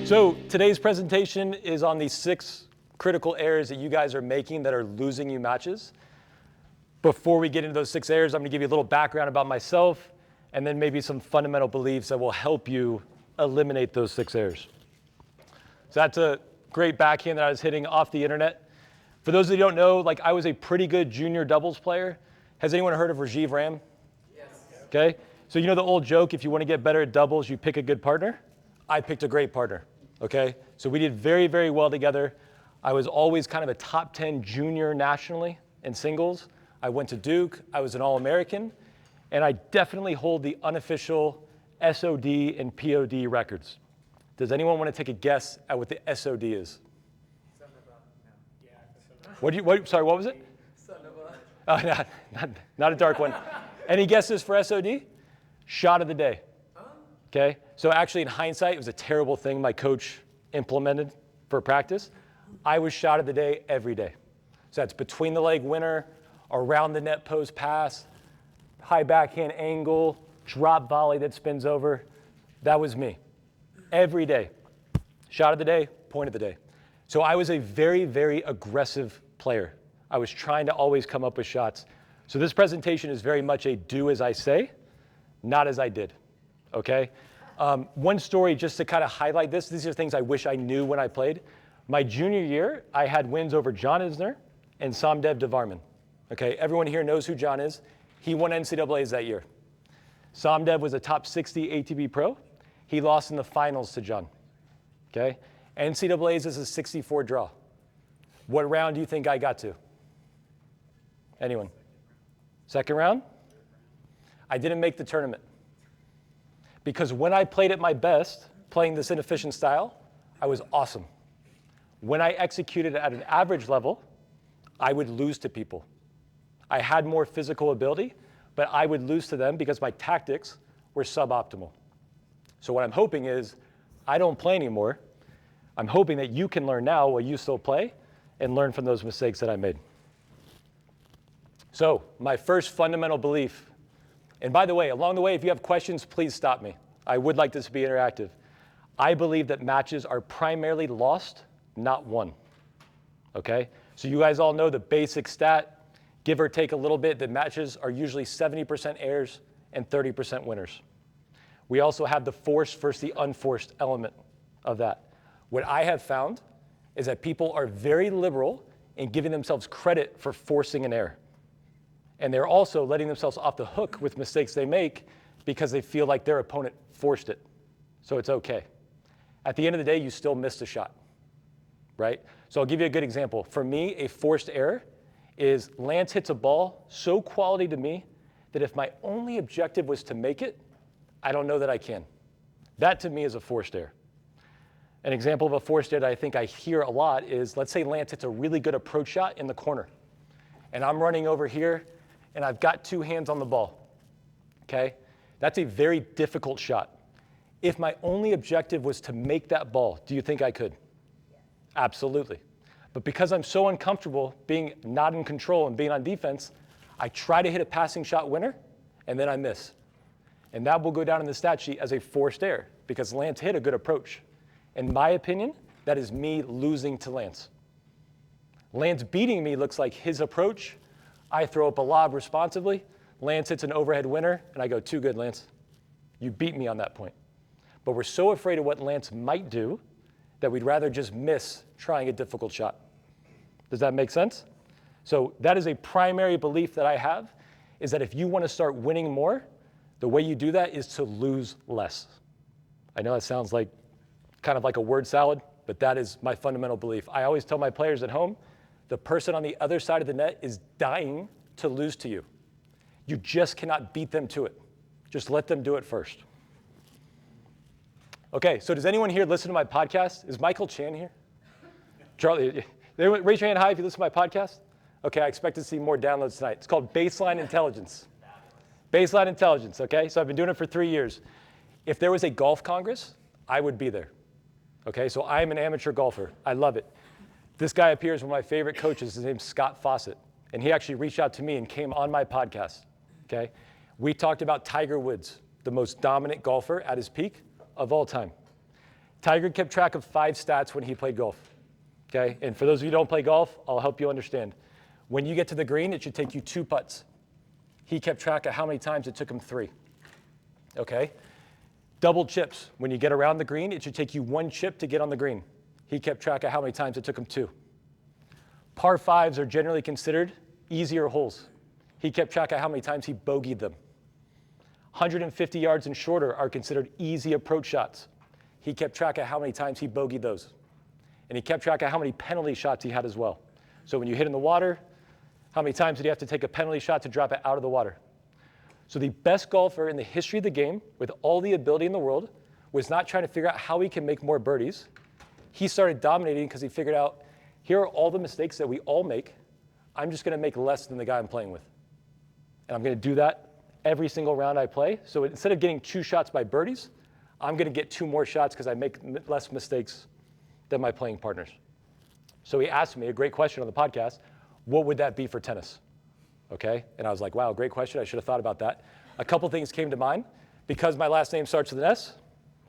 So today's presentation is on these 6 critical errors that you guys are making that are losing you matches. Before we get into those 6 errors, I'm going to give you a little background about myself and then maybe some fundamental beliefs that will help you eliminate those 6 errors. So that's a great backhand that I was hitting off the internet. For those of you who don't know, like I was a pretty good junior doubles player. Has anyone heard of Rajiv Ram? Yes. Okay. So you know the old joke, if you want to get better at doubles, you pick a good partner? I picked a great partner. Okay. So we did very, very well together. I was always kind of a top 10 junior nationally in singles. I went to Duke. I was an All-American. And I definitely hold the unofficial SOD and POD records. Does anyone want to take a guess at what the SOD is? Sorry, what was it? Oh, not a dark one. Any guesses for SOD? Shot of the day. Okay, so actually in hindsight, it was a terrible thing my coach implemented for practice. I was shot of the day every day. So that's between the leg winner, around the net post pass, high backhand angle, drop volley that spins over. That was me. Every day. Shot of the day, point of the day. So I was a very, very aggressive player. I was trying to always come up with shots. So this presentation is very much a do as I say, not as I did. Okay? One story just to kind of highlight this. These are things I wish I knew when I played. My junior year, I had wins over John Isner and Somdev Devarman. Okay, everyone here knows who John is. He won NCAAs that year. Somdev was a top 60 ATP pro. He lost in the finals to John. Okay, NCAAs is a 64 draw. What round do you think I got to? Anyone? Second round? I didn't make the tournament. Because when I played at my best, playing this inefficient style, I was awesome. When I executed at an average level, I would lose to people. I had more physical ability, but I would lose to them because my tactics were suboptimal. So what I'm hoping is I don't play anymore. I'm hoping that you can learn now while you still play and learn from those mistakes that I made. So my first fundamental belief, and by the way, along the way, if you have questions, please stop me. I would like this to be interactive. I believe that matches are primarily lost, not won. Okay? So you guys all know the basic stat, give or take a little bit, that matches are usually 70% errors and 30% winners. We also have the forced versus the unforced element of that. What I have found is that people are very liberal in giving themselves credit for forcing an error. And they're also letting themselves off the hook with mistakes they make because they feel like their opponent forced it. So it's okay. At the end of the day, you still missed a shot, right? So I'll give you a good example. For me, a forced error is Lance hits a ball so quality to me that if my only objective was to make it, I don't know that I can. That to me is a forced error. An example of a forced error that I think I hear a lot is, let's say Lance hits a really good approach shot in the corner. And I'm running over here, and I've got 2 hands on the ball, okay? That's a very difficult shot. If my only objective was to make that ball, do you think I could? Yeah. Absolutely. But because I'm so uncomfortable being not in control and being on defense, I try to hit a passing shot winner, and then I miss. And that will go down in the stat sheet as a forced error because Lance hit a good approach. In my opinion, that is me losing to Lance. Lance beating me looks like his approach. I throw up a lob responsively. Lance hits an overhead winner, and I go, too good, Lance. You beat me on that point. But we're so afraid of what Lance might do that we'd rather just miss trying a difficult shot. Does that make sense? So that is a primary belief that I have, is that if you want to start winning more, the way you do that is to lose less. I know that sounds like kind of like a word salad, but that is my fundamental belief. I always tell my players at home, the person on the other side of the net is dying to lose to you. You just cannot beat them to it. Just let them do it first. Okay, so does anyone here listen to my podcast? Is Michael Chan here? Charlie, raise your hand high if you listen to my podcast. Okay, I expect to see more downloads tonight. It's called Baseline Intelligence. Baseline Intelligence, okay? So I've been doing it for 3 years. If there was a golf congress, I would be there. Okay, so I'm an amateur golfer. I love it. This guy up here is one of my favorite coaches. His name's Scott Fawcett. And he actually reached out to me and came on my podcast, okay? We talked about Tiger Woods, the most dominant golfer at his peak of all time. Tiger kept track of 5 stats when he played golf. Okay? And for those of you who don't play golf, I'll help you understand. When you get to the green, it should take you 2 putts. He kept track of how many times it took him 3. Okay? Double chips. When you get around the green, it should take you 1 chip to get on the green. He kept track of how many times it took him 2. Par 5s are generally considered easier holes. He kept track of how many times he bogeyed them. 150 yards and shorter are considered easy approach shots. He kept track of how many times he bogeyed those. And he kept track of how many penalty shots he had as well. So when you hit in the water, how many times did he have to take a penalty shot to drop it out of the water? So the best golfer in the history of the game, with all the ability in the world, was not trying to figure out how he can make more birdies. He started dominating because he figured out, here are all the mistakes that we all make. I'm just going to make less than the guy I'm playing with. And I'm going to do that every single round I play. So instead of getting 2 shots by birdies, I'm going to get 2 more shots because I make less mistakes than my playing partners. So he asked me a great question on the podcast, what would that be for tennis? Okay, and I was like, wow, great question. I should have thought about that. A couple things came to mind. Because my last name starts with an S,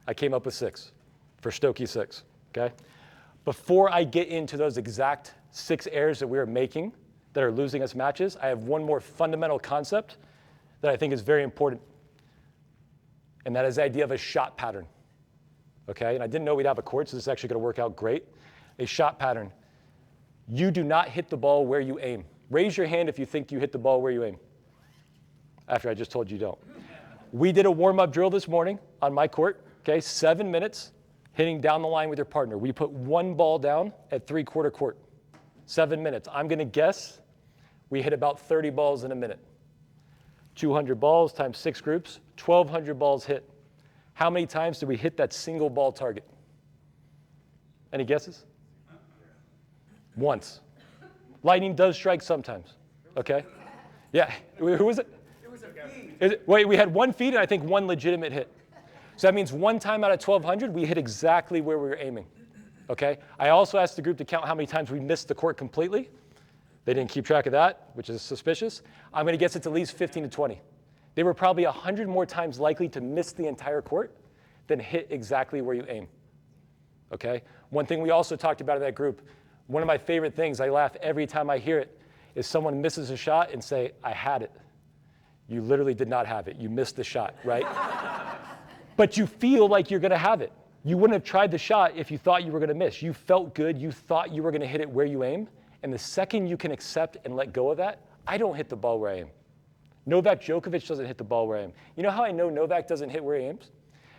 I came up with 6 for Stokke 6, okay? Before I get into those exact 6 errors that we are making that are losing us matches, I have one more fundamental concept that I think is very important. And that is the idea of a shot pattern, okay? And I didn't know we'd have a court, so this is actually gonna work out great. A shot pattern. You do not hit the ball where you aim. Raise your hand if you think you hit the ball where you aim. After I just told you don't. We did a warm-up drill this morning on my court, okay? 7 minutes, hitting down the line with your partner. We put 1 ball down at 3/4 court. 7 minutes. I'm gonna guess we hit about 30 balls in a minute. 200 balls times 6 groups, 1,200 balls hit. How many times did we hit that single ball target? Any guesses? Once. Lightning does strike sometimes, okay? Yeah, who was it? It was a feed. Wait, we had 1 feed and I think 1 legitimate hit. So that means 1 time out of 1,200, we hit exactly where we were aiming, okay? I also asked the group to count how many times we missed the court completely. They didn't keep track of that, which is suspicious. I'm gonna guess it's at least 15 to 20. They were probably 100 more times likely to miss the entire court than hit exactly where you aim, okay? One thing we also talked about in that group, one of my favorite things, I laugh every time I hear it, is someone misses a shot and say, I had it. You literally did not have it. You missed the shot, right? But you feel like you're gonna have it. You wouldn't have tried the shot if you thought you were gonna miss. You felt good, you thought you were gonna hit it where you aim, and the second you can accept and let go of that, I don't hit the ball where I aim. Novak Djokovic doesn't hit the ball where I aim. You know how I know Novak doesn't hit where he aims?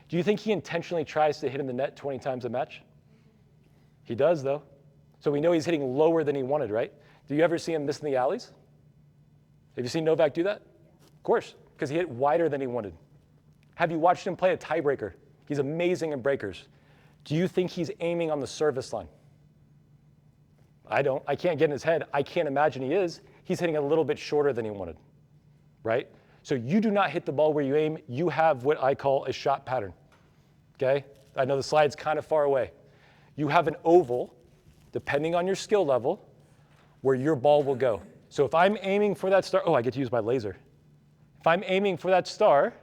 Do you think he intentionally tries to hit in the net 20 times a match? He does, though. So we know he's hitting lower than he wanted, right? Do you ever see him miss in the alleys? Have you seen Novak do that? Of course, because he hit wider than he wanted. Have you watched him play a tiebreaker? He's amazing in breakers. Do you think he's aiming on the service line? I don't. I can't get in his head. I can't imagine he is. He's hitting a little bit shorter than he wanted, right? So you do not hit the ball where you aim. You have what I call a shot pattern, okay? I know the slide's kind of far away. You have an oval, depending on your skill level, where your ball will go. So if I'm aiming for that star, oh, I get to use my laser. If I'm aiming for that star,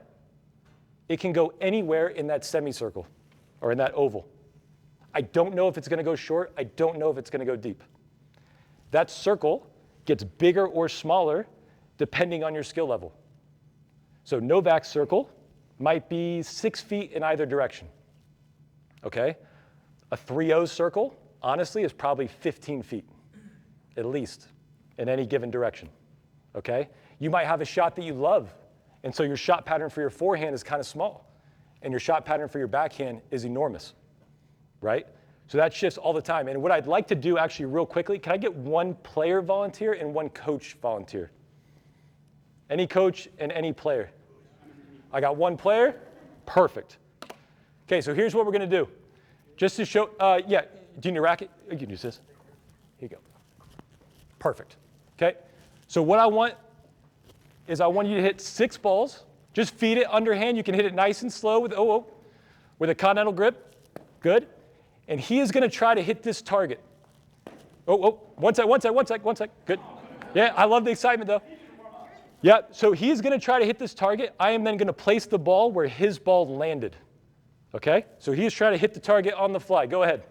it can go anywhere in that semicircle or in that oval. I don't know if it's gonna go short. I don't know if it's gonna go deep. That circle gets bigger or smaller depending on your skill level. So Novak's circle might be 6 feet in either direction, okay? A 3-0 circle, honestly, is probably 15 feet, at least, in any given direction, okay? You might have a shot that you love, and so your shot pattern for your forehand is kind of small, and your shot pattern for your backhand is enormous, right? So that shifts all the time. And what I'd like to do actually real quickly, can I get 1 player volunteer and 1 coach volunteer? Any coach and any player? I got 1 player, perfect. Okay, so here's what we're gonna do. Just to show, yeah, do you need a racket? You can use this. Here you go. Perfect, okay? So what I want is I want you to hit 6 balls. Just feed it underhand. You can hit it nice and slow with, with a continental grip. Good. And he is going to try to hit this target. One sec. Good. Yeah, I love the excitement, though. Yeah, so he's going to try to hit this target. I am then going to place the ball where his ball landed. Okay? So he's trying to hit the target on the fly. Go ahead.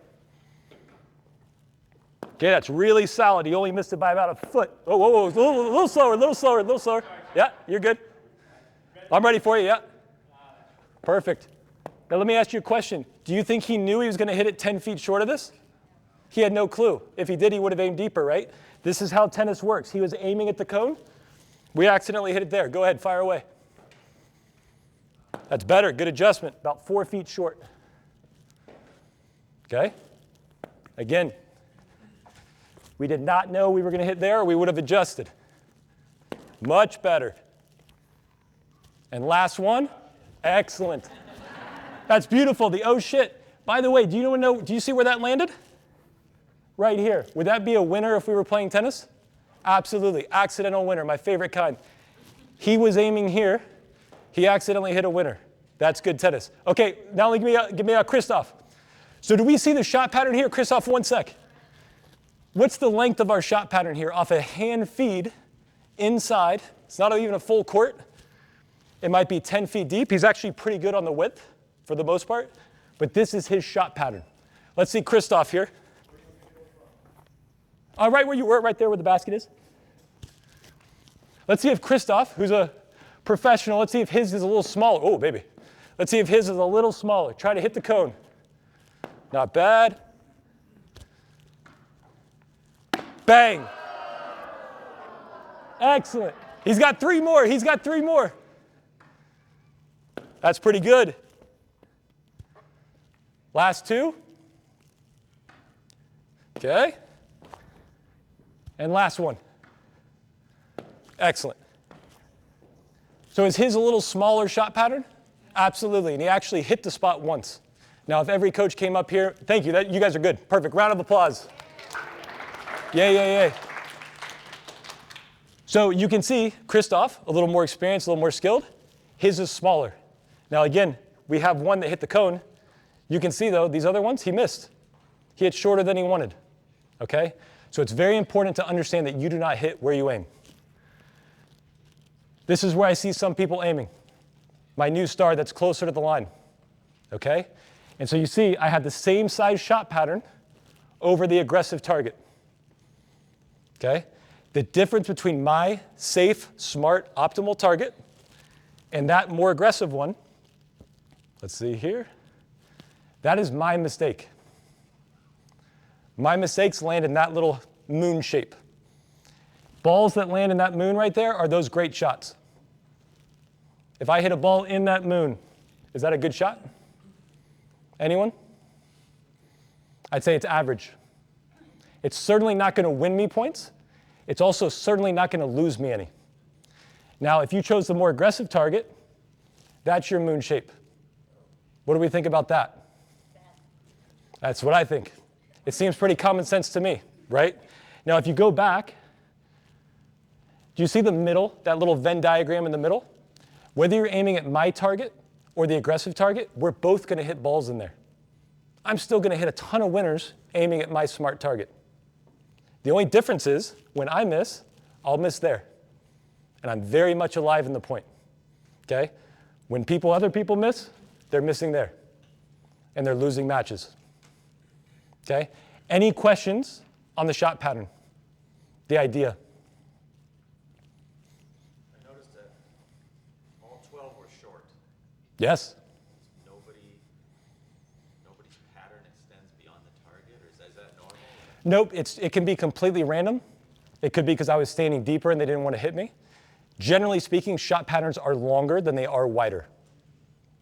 Okay, that's really solid. He only missed it by about a foot. Oh, whoa, whoa, a little slower, a little slower, a little slower. Yeah, you're good. I'm ready for you, yeah. Perfect. Now let me ask you a question. Do you think he knew he was going to hit it 10 feet short of this? He had no clue. If he did, he would have aimed deeper, right? This is how tennis works. He was aiming at the cone. We accidentally hit it there. Go ahead, fire away. That's better, good adjustment, about 4 feet short. Okay? Again, we did not know we were going to hit there, or we would have adjusted. Much better. And last one, excellent. That's beautiful, the oh shit. By the way, do you see where that landed? Right here. Would that be a winner if we were playing tennis? Absolutely, accidental winner, my favorite kind. He was aiming here. He accidentally hit a winner. That's good tennis. Okay, now give me Christoph. So do we see the shot pattern here? Christoph, 1 sec. What's the length of our shot pattern here? Off a hand feed inside. It's not even a full court. It might be 10 feet deep. He's actually pretty good on the width for the most part. But this is his shot pattern. Let's see Christoph here. Right where you were, right there where the basket is. Let's see if Christoph, who's a professional, let's see if his is a little smaller. Oh, baby. Let's see if his is a little smaller. Try to hit the cone. Not bad. Bang. Excellent. He's got 3 more. He's got 3 more. That's pretty good. Last 2. Okay. And last one. Excellent. So is his a little smaller shot pattern? Absolutely. And he actually hit the spot once. Now, if every coach came up here, thank you. You guys are good. Perfect. Round of applause. Yay, yay, yay. So you can see Christoph, a little more experienced, a little more skilled. His is smaller. Now, again, we have one that hit the cone. You can see, though, these other ones, he missed. He hit shorter than he wanted. Okay? So it's very important to understand that you do not hit where you aim. This is where I see some people aiming. My new star that's closer to the line. Okay? And so you see, I had the same size shot pattern over the aggressive target. Okay? The difference between my safe, smart, optimal target and that more aggressive one, let's see here, that is my mistake. My mistakes land in that little moon shape. Balls that land in that moon right there are those great shots. If I hit a ball in that moon, is that a good shot? Anyone? I'd say it's average. It's certainly not going to win me points. It's also certainly not going to lose me any. Now, if you chose the more aggressive target, that's your moon shape. What do we think about that? That's what I think. It seems pretty common sense to me, right? Now, if you go back, do you see the middle, that little Venn diagram in the middle? Whether you're aiming at my target or the aggressive target, we're both going to hit balls in there. I'm still going to hit a ton of winners aiming at my smart target. The only difference is when I miss, I'll miss there. And I'm very much alive in the point. Okay? When other people miss, they're missing there. And they're losing matches. Okay? Any questions on the shot pattern? The idea? I noticed that all 12 were short. Yes. Nobody's pattern extends beyond the target, or is that normal? Nope, it can be completely random. It could be because I was standing deeper and they didn't want to hit me. Generally speaking, shot patterns are longer than they are wider.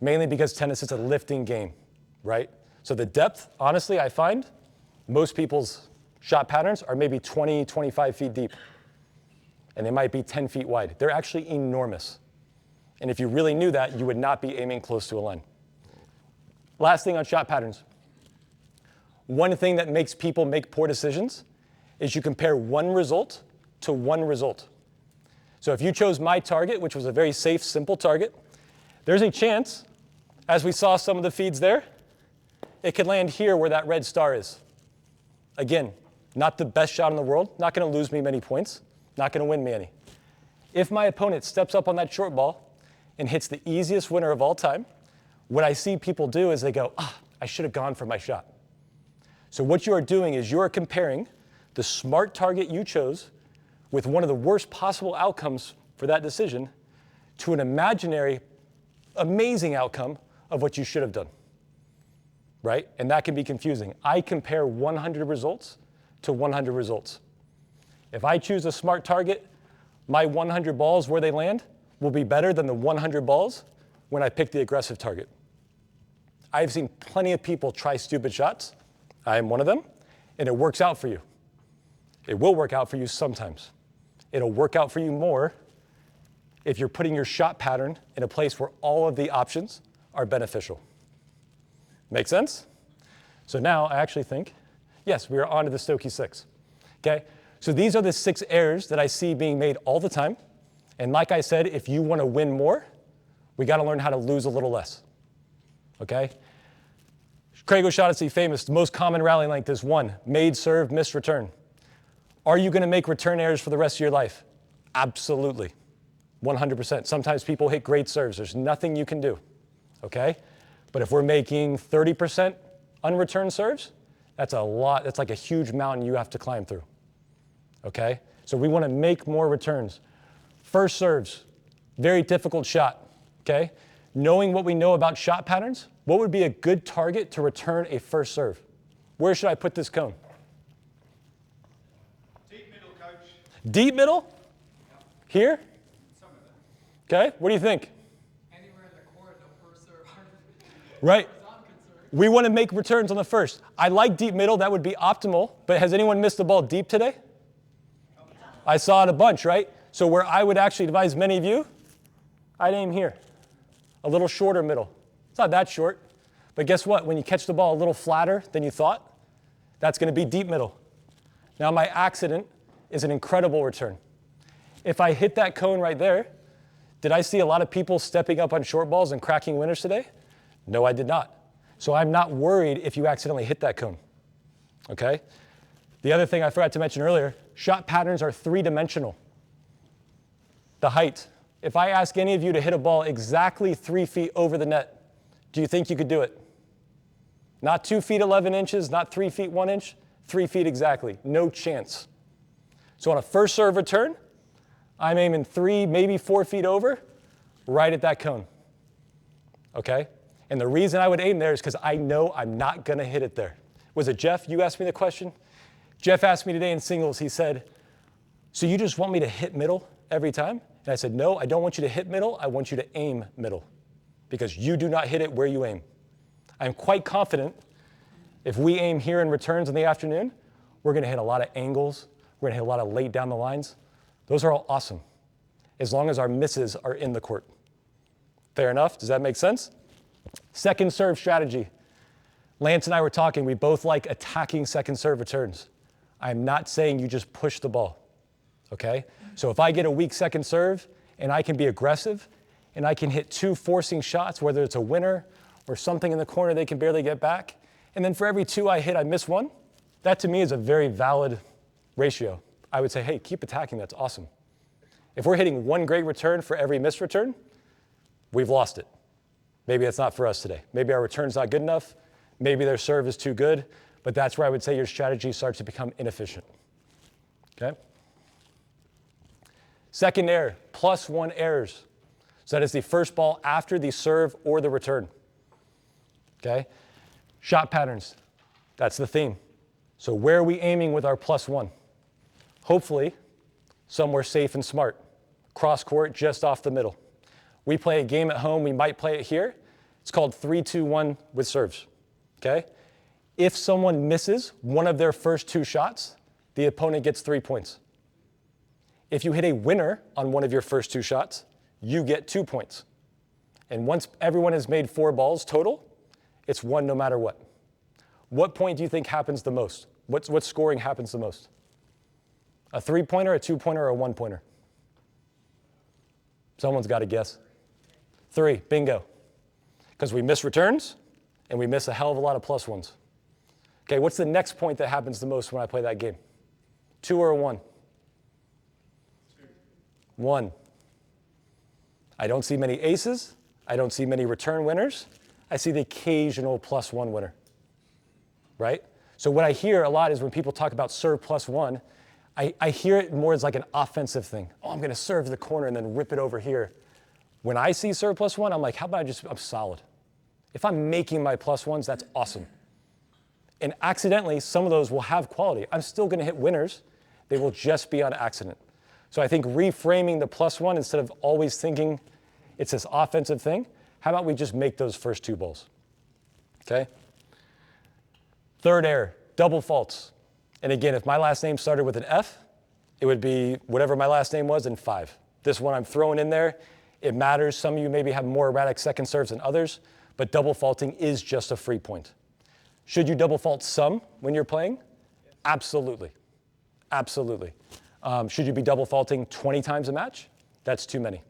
Mainly because tennis is a lifting game, right? So the depth, honestly, I find most people's shot patterns are maybe 20, 25 feet deep. And they might be 10 feet wide. They're actually enormous. And if you really knew that, you would not be aiming close to a line. Last thing on shot patterns. One thing that makes people make poor decisions is you compare one result to one result. So if you chose my target, which was a very safe, simple target, there's a chance, as we saw some of the feeds there, it could land here where that red star is. Again, not the best shot in the world, not going to lose me many points, not going to win me any. If my opponent steps up on that short ball and hits the easiest winner of all time, what I see people do is they go, I should have gone for my shot. So what you are doing is you are comparing the smart target you chose with one of the worst possible outcomes for that decision to an imaginary, amazing outcome of what you should have done, right? And that can be confusing. I compare 100 results to 100 results. If I choose a smart target, my 100 balls where they land will be better than the 100 balls when I pick the aggressive target. I've seen plenty of people try stupid shots. I am one of them, and it works out for you. It will work out for you sometimes. It'll work out for you more if you're putting your shot pattern in a place where all of the options are beneficial. Make sense? So now I actually think, yes, we are on to the Stokke 6. Okay? So these are the 6 errors that I see being made all the time. And like I said, if you want to win more, we got to learn how to lose a little less. Okay? Craig O'Shaughnessy famous, the most common rally length is 1, made serve, missed return. Are you going to make return errors for the rest of your life? Absolutely. 100%. Sometimes people hit great serves. There's nothing you can do. Okay? But if we're making 30% unreturned serves, that's a lot. That's like a huge mountain you have to climb through. Okay? So we want to make more returns. First serves, very difficult shot. Okay? Knowing what we know about shot patterns, what would be a good target to return a first serve? Where should I put this cone? Deep middle, coach. Deep middle? Yep. Here? Some of it. Okay, what do you think? Anywhere in the court, no first serve. Right. As I'm concerned. We want to make returns on the first. I like deep middle, that would be optimal, but has anyone missed the ball deep today? I saw it a bunch, right? So where I would actually advise many of you, I'd aim here. A little shorter middle. It's not that short, but guess what? When you catch the ball a little flatter than you thought, that's going to be deep middle. Now my accident is an incredible return. If I hit that cone right there, did I see a lot of people stepping up on short balls and cracking winners today? No, I did not. So I'm not worried if you accidentally hit that cone, okay? The other thing I forgot to mention earlier, shot patterns are 3-dimensional. The height. If I ask any of you to hit a ball exactly 3 feet over the net, do you think you could do it? Not 2 feet 11 inches, not 3 feet 1 inch, 3 feet exactly. No chance. So on a first serve return, I'm aiming 3, maybe 4 feet over, right at that cone. Okay? And the reason I would aim there is because I know I'm not going to hit it there. Was it Jeff? You asked me the question? Jeff asked me today in singles, he said, so you just want me to hit middle every time? And I said, no, I don't want you to hit middle. I want you to aim middle because you do not hit it where you aim. I'm quite confident if we aim here in returns in the afternoon, we're going to hit a lot of angles. We're going to hit a lot of late down the lines. Those are all awesome as long as our misses are in the court. Fair enough? Does that make sense? Second serve strategy. Lance and I were talking. We both like attacking second serve returns. I'm not saying you just push the ball, okay? So if I get a weak second serve and I can be aggressive and I can hit 2 forcing shots, whether it's a winner or something in the corner they can barely get back, and then for every 2 I hit, I miss 1, that to me is a very valid ratio. I would say, hey, keep attacking, that's awesome. If we're hitting 1 great return for every missed return, we've lost it. Maybe that's not for us today. Maybe our return's not good enough. Maybe their serve is too good, but that's where I would say your strategy starts to become inefficient, okay? Second error, +1 errors. So that is the first ball after the serve or the return, okay? Shot patterns, that's the theme. So where are we aiming with our +1? Hopefully, somewhere safe and smart. Cross court, just off the middle. We play a game at home, we might play it here. It's called 3-2-1 with serves, okay? If someone misses one of their first 2 shots, the opponent gets 3 points. If you hit a winner on one of your first 2 shots, you get 2 points. And once everyone has made 4 balls total, it's 1 no matter what. What point do you think happens the most? What scoring happens the most? A 3-pointer, a 2-pointer, or a 1-pointer? Someone's got to guess. 3, bingo. Because we miss returns, and we miss a hell of a lot of +1s. Okay, what's the next point that happens the most when I play that game? 2 or a 1? 1. I don't see many aces. I don't see many return winners. I see the occasional +1 winner, right? So what I hear a lot is when people talk about serve +1, I hear it more as like an offensive thing. Oh, I'm going to serve to the corner and then rip it over here. When I see serve +1, I'm like, how about I'm solid. If I'm making my +1s, that's awesome. And accidentally, some of those will have quality. I'm still going to hit winners. They will just be on accident. So I think reframing the +1 instead of always thinking it's this offensive thing, how about we just make those first 2 balls? Okay? Third error, double faults. And again, if my last name started with an F, it would be whatever my last name was and 5. This one I'm throwing in there. It matters. Some of you maybe have more erratic second serves than others, but double faulting is just a free point. Should you double fault some when you're playing? Absolutely. Absolutely. Should you be double faulting 20 times a match? That's too many,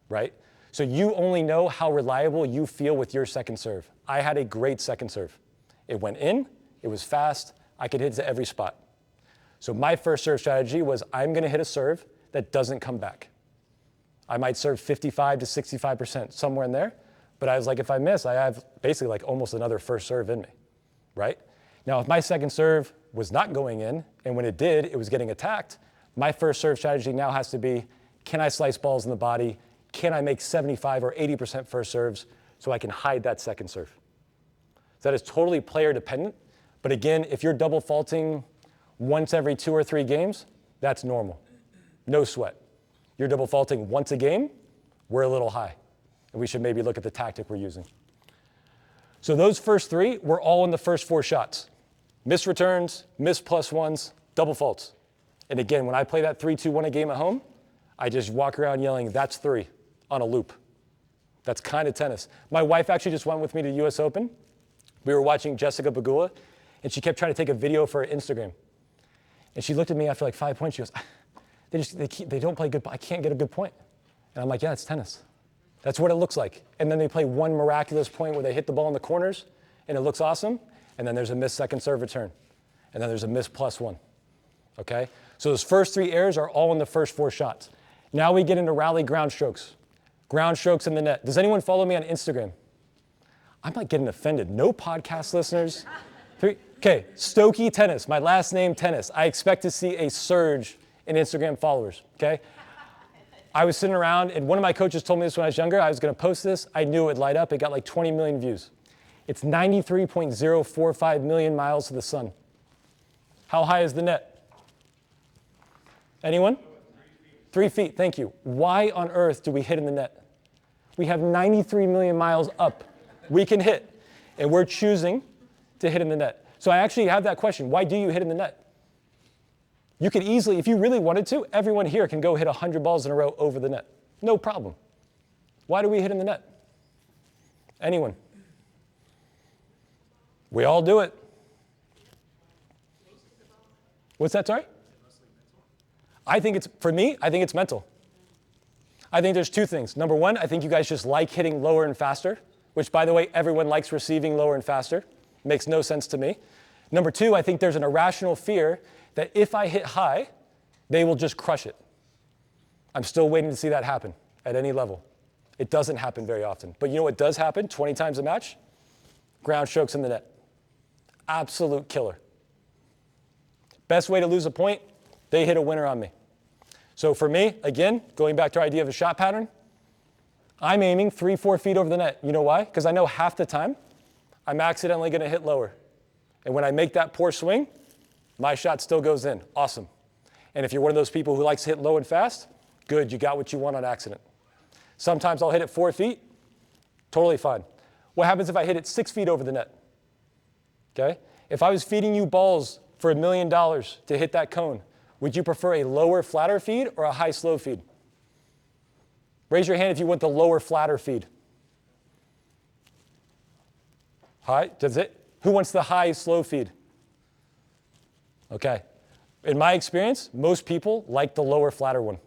right? So you only know how reliable you feel with your second serve. I had a great second serve. It went in, it was fast, I could hit to every spot. So my first serve strategy was I'm going to hit a serve that doesn't come back. I might serve 55 to 65%, somewhere in there, but I was like, if I miss, I have basically like almost another first serve in me, right? Now, if my second serve was not going in, and when it did, it was getting attacked, my first serve strategy now has to be, can I slice balls in the body? Can I make 75 or 80% first serves so I can hide that second serve? So that is totally player dependent. But again, if you're double faulting once every 2 or 3 games, that's normal. No sweat. You're double faulting once a game, we're a little high. And we should maybe look at the tactic we're using. So those first 3 were all in the first 4 shots. Missed returns, missed +1s, double faults. And again, when I play that 3-2-1 a game at home, I just walk around yelling, that's 3 on a loop. That's kind of tennis. My wife actually just went with me to the US Open. We were watching Jessica Pegula, and she kept trying to take a video for her Instagram. And she looked at me after like 5 points. She goes, they don't play good, I can't get a good point. And I'm like, yeah, it's tennis. That's what it looks like. And then they play one miraculous point where they hit the ball in the corners, and it looks awesome. And then there's a missed second serve return. And then there's a missed +1. Okay? So those first 3 errors are all in the first 4 shots. Now we get into rally ground strokes. Ground strokes in the net. Does anyone follow me on Instagram? I'm like getting offended. No podcast listeners. 3. Okay, Stokke Tennis, my last name Tennis. I expect to see a surge in Instagram followers, okay? I was sitting around, and one of my coaches told me this when I was younger. I was going to post this. I knew it would light up. It got like 20 million views. It's 93.045 million miles to the sun. How high is the net? Anyone? 3 feet, thank you. Why on earth do we hit in the net? We have 93 million miles up. We can hit, and we're choosing to hit in the net. So I actually have that question. Why do you hit in the net? You could easily, if you really wanted to, everyone here can go hit 100 balls in a row over the net. No problem. Why do we hit in the net? Anyone? We all do it. What's that, sorry? I think it's mental. I think there's 2 things. Number 1, I think you guys just like hitting lower and faster, which, by the way, everyone likes receiving lower and faster. Makes no sense to me. Number 2, I think there's an irrational fear that if I hit high, they will just crush it. I'm still waiting to see that happen at any level. It doesn't happen very often. But you know what does happen 20 times a match? Ground strokes in the net. Absolute killer. Best way to lose a point, they hit a winner on me. So for me, again, going back to our idea of a shot pattern, I'm aiming 3-4 feet over the net. You know why? Because I know half the time I'm accidentally going to hit lower. And when I make that poor swing, my shot still goes in. Awesome. And if you're one of those people who likes to hit low and fast, good, you got what you want on accident. Sometimes I'll hit it 4 feet, totally fine. What happens if I hit it 6 feet over the net? Okay? If I was feeding you balls for $1 million to hit that cone, would you prefer a lower, flatter feed or a high, slow feed? Raise your hand if you want the lower, flatter feed. High, does it? Who wants the high, slow feed? Okay. In my experience, most people like the lower, flatter one.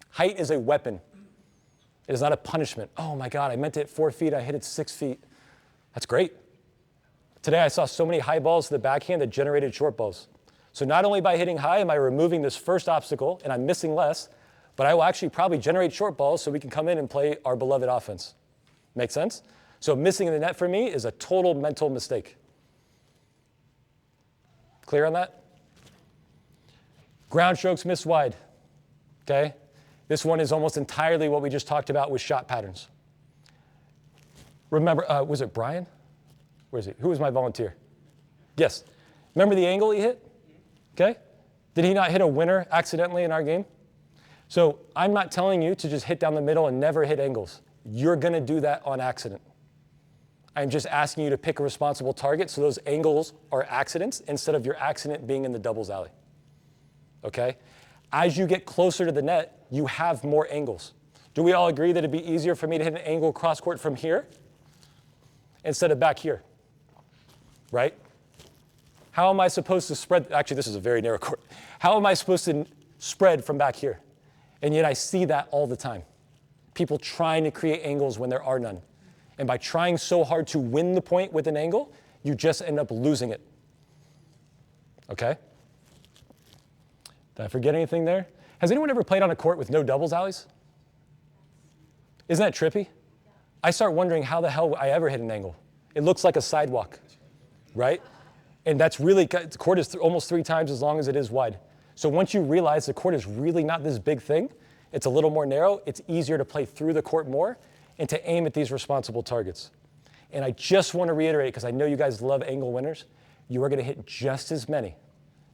Height is a weapon. It is not a punishment. Oh my God, I meant to hit 4 feet, I hit it 6 feet. That's great. Today I saw so many high balls to the backhand that generated short balls. So not only by hitting high am I removing this first obstacle and I'm missing less, but I will actually probably generate short balls so we can come in and play our beloved offense. Make sense? So missing the net for me is a total mental mistake. Clear on that? Ground strokes missed wide, okay? This one is almost entirely what we just talked about with shot patterns. Remember, was it Brian? Where is he? Who was my volunteer? Yes. Remember the angle he hit? Okay? Did he not hit a winner accidentally in our game? So I'm not telling you to just hit down the middle and never hit angles. You're going to do that on accident. I'm just asking you to pick a responsible target so those angles are accidents instead of your accident being in the doubles alley. Okay? As you get closer to the net, you have more angles. Do we all agree that it'd be easier for me to hit an angle cross court from here instead of back here? Right? How am I supposed to spread? Actually, this is a very narrow court. How am I supposed to spread from back here? And yet I see that all the time. People trying to create angles when there are none. And by trying so hard to win the point with an angle, you just end up losing it. Okay? Did I forget anything there? Has anyone ever played on a court with no doubles alleys? Isn't that trippy? I start wondering how the hell I ever hit an angle. It looks like a sidewalk, right? And that's really, the court is almost 3 times as long as it is wide. So once you realize the court is really not this big thing, it's a little more narrow, it's easier to play through the court more and to aim at these responsible targets. And I just want to reiterate, because I know you guys love angle winners, you are going to hit just as many.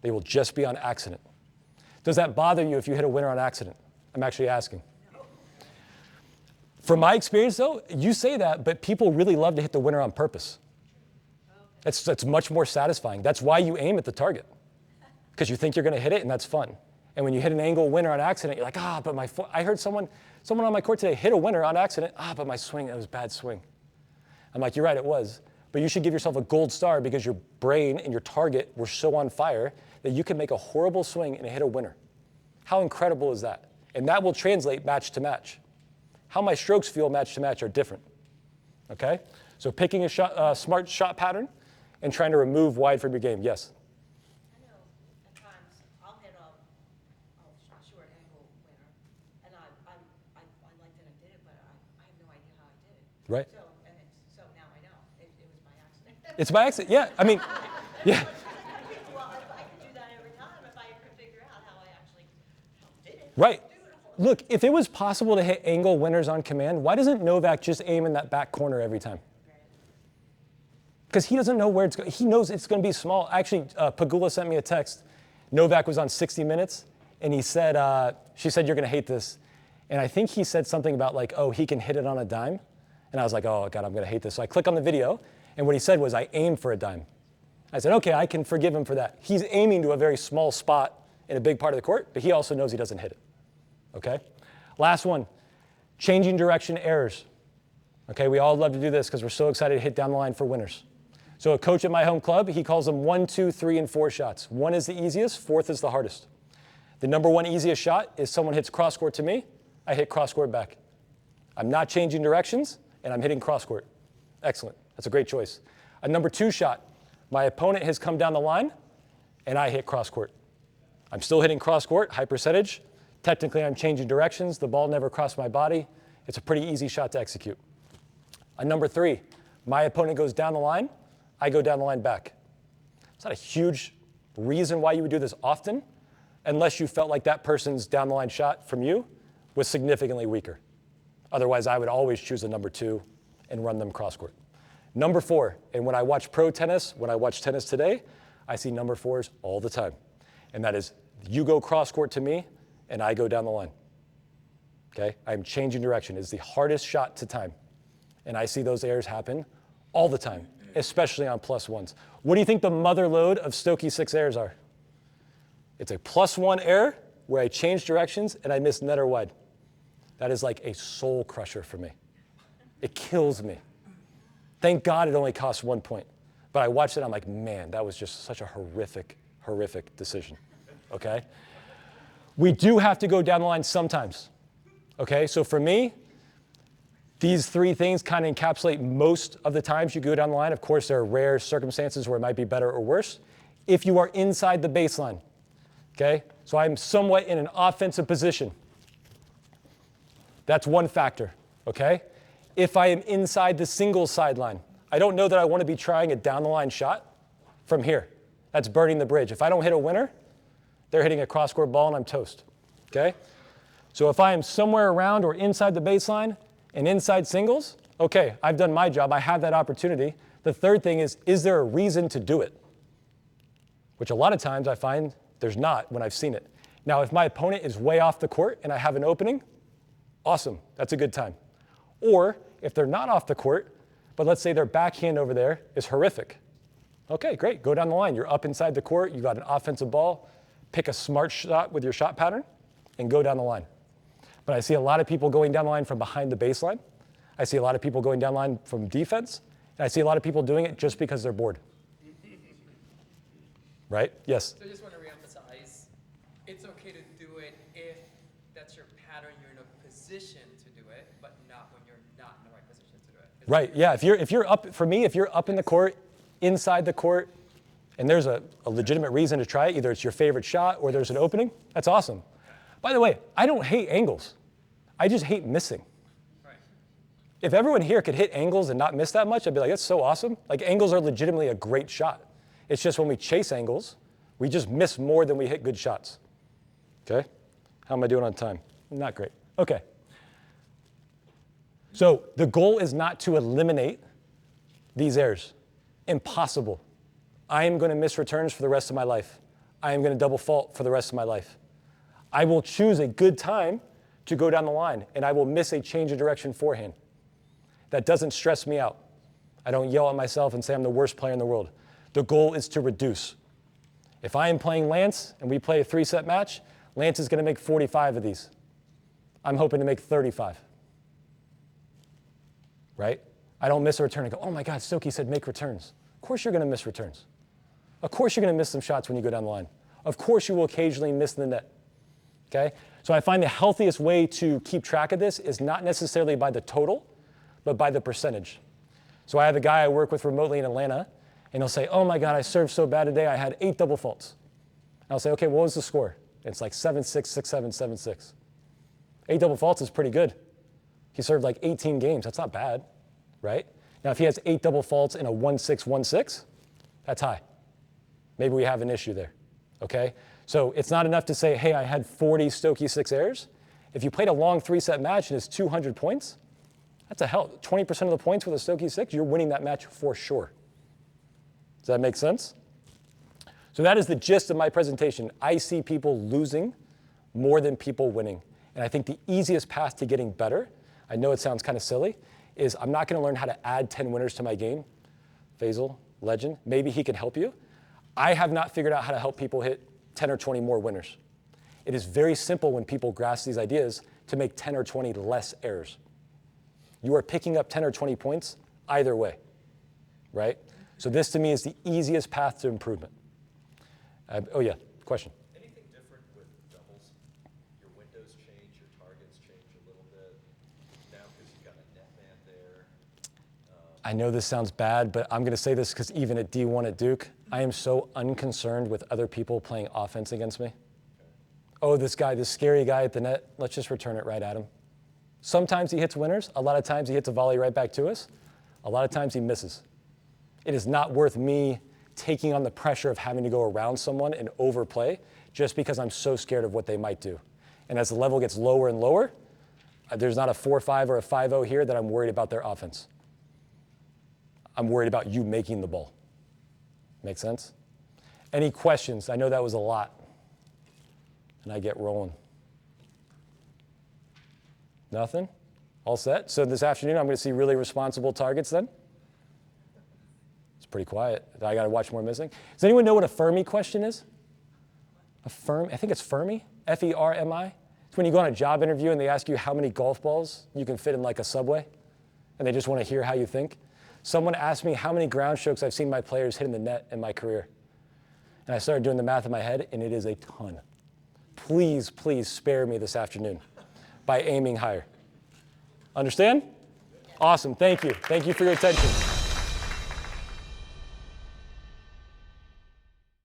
They will just be on accident. Does that bother you if you hit a winner on accident? I'm actually asking. From my experience, though, you say that, but people really love to hit the winner on purpose. That's much more satisfying. That's why you aim at the target, because you think you're going to hit it, and that's fun. And when you hit an angle winner on accident, you're like, but my foot. I heard someone on my court today hit a winner on accident. But my swing, it was a bad swing. I'm like, you're right, it was. But you should give yourself a gold star because your brain and your target were so on fire that you can make a horrible swing and hit a winner. How incredible is that? And that will translate match to match. How my strokes feel match to match are different. Okay? So picking a smart shot pattern and trying to remove wide from your game. Yes? I know at times I'll hit a short angle winner, and I like that I did it, but I have no idea how I did it. Right. So now I know. It was by accident. It's by accident. Yeah. I mean, yeah. Well, I could do that every time if I could figure out how I actually did it. Right. Look, if it was possible to hit angle winners on command, why doesn't Novak just aim in that back corner every time? Because he doesn't know where it's going. He knows it's going to be small. Actually, Pagula sent me a text. Novak was on 60 Minutes, and he said, she said, you're going to hate this. And I think he said something about like, he can hit it on a dime. And I was like, oh, God, I'm going to hate this. So I click on the video, and what he said was, I aim for a dime. I said, okay, I can forgive him for that. He's aiming to a very small spot in a big part of the court, but he also knows he doesn't hit it. Okay? Last one, changing direction errors. Okay, we all love to do this because we're so excited to hit down the line for winners. So a coach at my home club, he calls them 1, 2, 3, and 4 shots. 1 is the easiest, 4th is the hardest. The number 1 easiest shot is someone hits cross court to me, I hit cross court back. I'm not changing directions, and I'm hitting cross court. Excellent, that's a great choice. A number 2 shot, my opponent has come down the line, and I hit cross court. I'm still hitting cross court, high percentage. Technically, I'm changing directions. The ball never crossed my body. It's a pretty easy shot to execute. A number 3, my opponent goes down the line, I go down the line back. It's not a huge reason why you would do this often, unless you felt like that person's down the line shot from you was significantly weaker. Otherwise, I would always choose a number 2 and run them cross court. Number 4, and when I watch pro tennis, when I watch tennis today, I see number 4s all the time. And that is, you go cross court to me, and I go down the line. Okay? I'm changing direction. It's the hardest shot to time. And I see those errors happen all the time, especially on +1s. What do you think the mother lode of Stokke 6 errors are? It's a +1 error where I change directions and I miss net or wide. That is like a soul crusher for me. It kills me. Thank God it only costs 1 point. But I watched it, I'm like, man, that was just such a horrific, horrific decision. Okay? We do have to go down the line sometimes. Okay? So for me, these 3 things kind of encapsulate most of the times you go down the line. Of course, there are rare circumstances where it might be better or worse. If you are inside the baseline, okay? So I'm somewhat in an offensive position. That's one factor, okay? if I am inside the singles sideline. I don't know that I want to be trying a down the line shot from here. That's burning the bridge. If I don't hit a winner, they're hitting a cross-court ball and I'm toast, okay? So if I am somewhere around or inside the baseline and inside singles, okay, I've done my job. I have that opportunity. The third thing is there a reason to do it? Which a lot of times I find there's not when I've seen it. Now, if my opponent is way off the court and I have an opening, awesome, that's a good time. Or if they're not off the court, but let's say their backhand over there is horrific. Okay, great, go down the line. You're up inside the court, you got an offensive ball, pick a smart shot with your shot pattern and go down the line. But I see a lot of people going down the line from behind the baseline. I see a lot of people going down the line from defense. And I see a lot of people doing it just because they're bored. Right? Yes? So I just want to reemphasize, it's okay to do it if that's your pattern, you're in a position to do it, but not when you're not in the right position to do it. Right, yeah. If you're up, for me, if you're up in the court, inside the court, and there's a legitimate reason to try it, either it's your favorite shot or there's an opening, that's awesome. By the way, I don't hate angles. I just hate missing. Right. If everyone here could hit angles and not miss that much, I'd be like, that's so awesome. Like, angles are legitimately a great shot. It's just when we chase angles, we just miss more than we hit good shots. Okay? How am I doing on time? Not great. Okay. So the goal is not to eliminate these errors. Impossible. I am going to miss returns for the rest of my life. I am going to double fault for the rest of my life. I will choose a good time to go down the line, and I will miss a change of direction forehand. That doesn't stress me out. I don't yell at myself and say I'm the worst player in the world. The goal is to reduce. If I am playing Lance and we play a 3-set match, Lance is going to make 45 of these. I'm hoping to make 35. Right? I don't miss a return and go, oh my God, Stokke said make returns. Of course you're going to miss returns. Of course you're going to miss some shots when you go down the line. Of course you will occasionally miss the net. Okay? So I find the healthiest way to keep track of this is not necessarily by the total, but by the percentage. So I have a guy I work with remotely in Atlanta, and he'll say, oh my God, I served so bad today, I had 8 double faults. And I'll say, okay, what was the score? And it's like 7-6, 6-7, 7-6. 8 double faults is pretty good. He served like 18 games. That's not bad, right? Now, if he has 8 double faults in a 1-6, 1-6, that's high. Maybe we have an issue there, okay? So it's not enough to say, hey, I had 40 Stokke 6 errors. If you played a long 3-set match and it's 200 points, that's a hell. 20% of the points with a Stokke 6, you're winning that match for sure. Does that make sense? So that is the gist of my presentation. I see people losing more than people winning. And I think the easiest path to getting better, I know it sounds kind of silly, is I'm not going to learn how to add 10 winners to my game. Faisal, legend, maybe he can help you. I have not figured out how to help people hit 10 or 20 more winners. It is very simple when people grasp these ideas to make 10 or 20 less errors. You are picking up 10 or 20 points either way, right? So this to me is the easiest path to improvement. Oh yeah, question. Anything different with doubles? Your windows change, your targets change a little bit now because you've got a net man there. I know this sounds bad, but I'm going to say this because even at D1 at Duke, I am so unconcerned with other people playing offense against me. Okay. Oh, this guy, this scary guy at the net, let's just return it right at him. Sometimes he hits winners. A lot of times he hits a volley right back to us. A lot of times he misses. It is not worth me taking on the pressure of having to go around someone and overplay just because I'm so scared of what they might do. And as the level gets lower and lower, there's not a 4-5 or a 5-0 here that I'm worried about their offense. I'm worried about you making the ball. Make sense? Any questions? I know that was a lot. And I get rolling. Nothing? All set? So this afternoon I'm going to see really responsible targets then? It's pretty quiet. I got to watch more missing. Does anyone know what a Fermi question is? A Fermi? I think it's Fermi. F-E-R-M-I. It's when you go on a job interview and they ask you how many golf balls you can fit in like a Subway, and they just want to hear how you think. Someone asked me how many ground strokes I've seen my players hit in the net in my career. And I started doing the math in my head, and it is a ton. Please, please spare me this afternoon by aiming higher. Understand? Awesome. Thank you. Thank you for your attention.